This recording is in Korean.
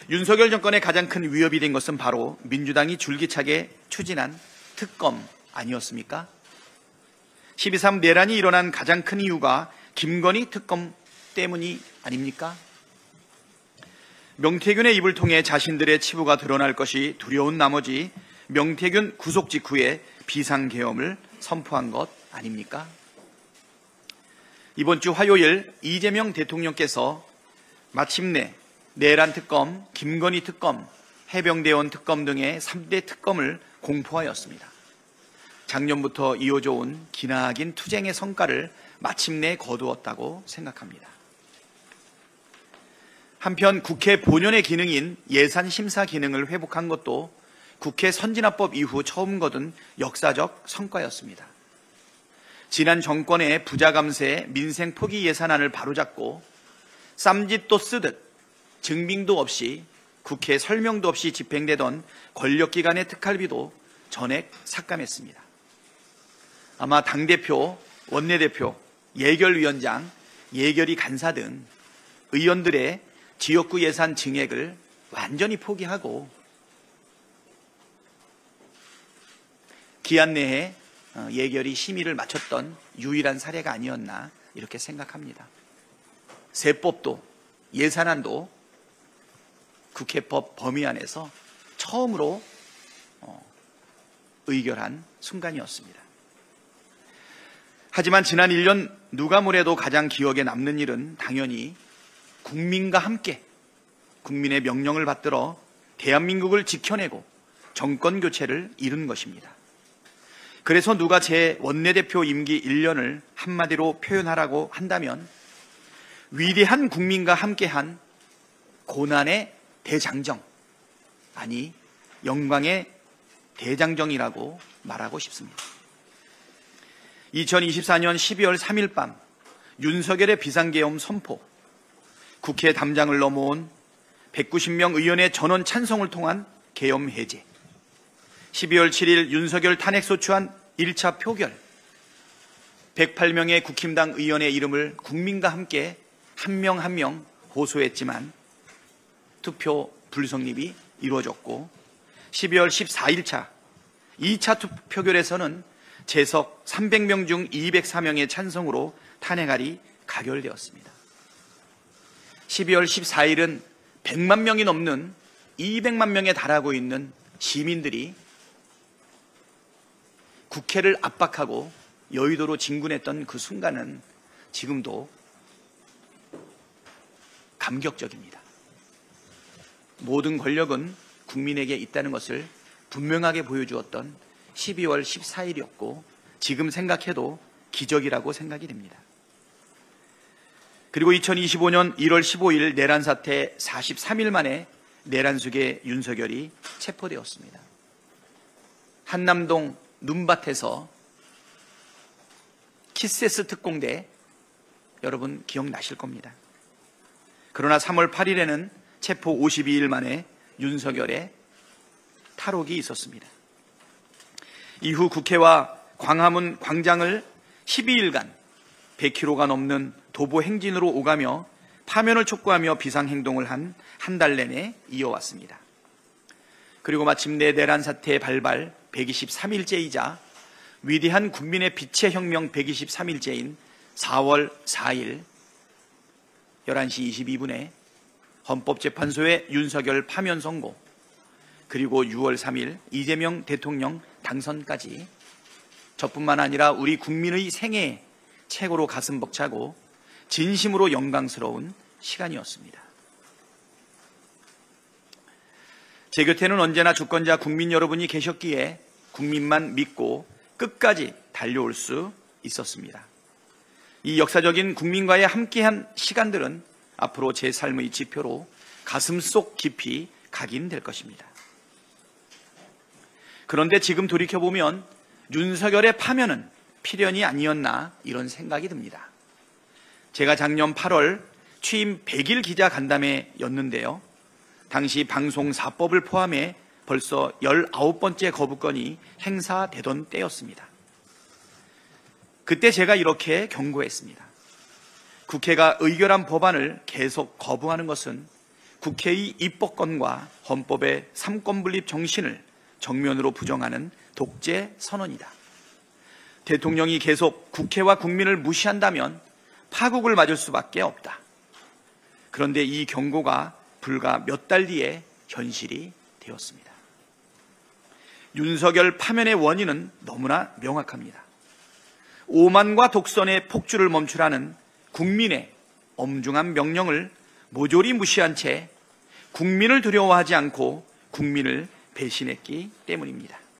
윤석열 정권의 가장 큰 위협이 된 것은 바로 민주당이 줄기차게 추진한 특검 아니었습니까? 12.3 내란이 일어난 가장 큰 이유가 김건희 특검 때문이 아닙니까? 명태균의 입을 통해 자신들의 치부가 드러날 것이 두려운 나머지 명태균 구속 직후에 비상계엄을 선포한 것 아닙니까? 이번 주 화요일 이재명 대통령께서 마침내 내란 특검, 김건희 특검, 해병대원 특검 등의 3대 특검을 공포하였습니다. 작년부터 이어져 온 기나긴 투쟁의 성과를 마침내 거두었다고 생각합니다. 한편 국회 본연의 기능인 예산심사 기능을 회복한 것도 국회 선진화법 이후 처음 거둔 역사적 성과였습니다. 지난 정권의 부자 감세 민생 포기 예산안을 바로잡고 쌈짓도 쓰듯 증빙도 없이 국회 설명도 없이 집행되던 권력기관의 특활비도 전액 삭감했습니다. 아마 당대표, 원내대표, 예결위원장, 예결위 간사 등 의원들의 지역구 예산 증액을 완전히 포기하고 기한 내에 예결위 심의를 마쳤던 유일한 사례가 아니었나 이렇게 생각합니다. 세법도 예산안도 국회법 범위 안에서 처음으로 의결한 순간이었습니다. 하지만 지난 1년 누가 뭐래도 가장 기억에 남는 일은 당연히 국민과 함께 국민의 명령을 받들어 대한민국을 지켜내고 정권 교체를 이룬 것입니다. 그래서 누가 제 원내대표 임기 1년을 한마디로 표현하라고 한다면 위대한 국민과 함께한 고난의 대장정, 아니 영광의 대장정이라고 말하고 싶습니다. 2024년 12월 3일 밤 윤석열의 비상계엄 선포, 국회 담장을 넘어온 190명 의원의 전원 찬성을 통한 계엄 해제, 12월 7일 윤석열 탄핵소추안 1차 표결, 108명의 국힘당 의원의 이름을 국민과 함께 한 명 한 명 호소했지만 투표 불성립이 이루어졌고 12월 14일차 2차 표결에서는 재석 300명 중 204명의 찬성으로 탄핵안이 가결되었습니다. 12월 14일은 100만 명이 넘는 200만 명에 달하고 있는 시민들이 국회를 압박하고 여의도로 진군했던 그 순간은 지금도 감격적입니다. 모든 권력은 국민에게 있다는 것을 분명하게 보여주었던 12월 14일이었고 지금 생각해도 기적이라고 생각이 됩니다. 그리고 2025년 1월 15일 내란 사태 43일 만에 내란 속의 윤석열이 체포되었습니다. 한남동 눈밭에서 키세스 특공대 여러분 기억나실 겁니다. 그러나 3월 8일에는 체포 52일 만에 윤석열의 탈옥이 있었습니다. 이후 국회와 광화문 광장을 12일간 100km가 넘는 도보 행진으로 오가며 파면을 촉구하며 비상행동을 한 달 내내 이어왔습니다. 그리고 마침내 내란 사태의 발발 123일째이자 위대한 국민의 빛의 혁명 123일째인 4월 4일 11시 22분에 헌법재판소의 윤석열 파면 선고, 그리고 6월 3일 이재명 대통령 당선까지 저뿐만 아니라 우리 국민의 생애에 최고로 가슴 벅차고 진심으로 영광스러운 시간이었습니다. 제 곁에는 언제나 주권자 국민 여러분이 계셨기에 국민만 믿고 끝까지 달려올 수 있었습니다. 이 역사적인 국민과의 함께한 시간들은 앞으로 제 삶의 지표로 가슴속 깊이 각인될 것입니다. 그런데 지금 돌이켜보면 윤석열의 파면은 필연이 아니었나 이런 생각이 듭니다. 제가 작년 8월 취임 100일 기자 간담회였는데요. 당시 방송사법을 포함해 벌써 19번째 거부권이 행사되던 때였습니다. 그때 제가 이렇게 경고했습니다. 국회가 의결한 법안을 계속 거부하는 것은 국회의 입법권과 헌법의 삼권분립 정신을 정면으로 부정하는 독재 선언이다. 대통령이 계속 국회와 국민을 무시한다면 파국을 맞을 수밖에 없다. 그런데 이 경고가 불과 몇 달 뒤에 현실이 되었습니다. 윤석열 파면의 원인은 너무나 명확합니다. 오만과 독선의 폭주를 멈추라는 국민의 엄중한 명령을 모조리 무시한 채 국민을 두려워하지 않고 국민을 배신했기 때문입니다.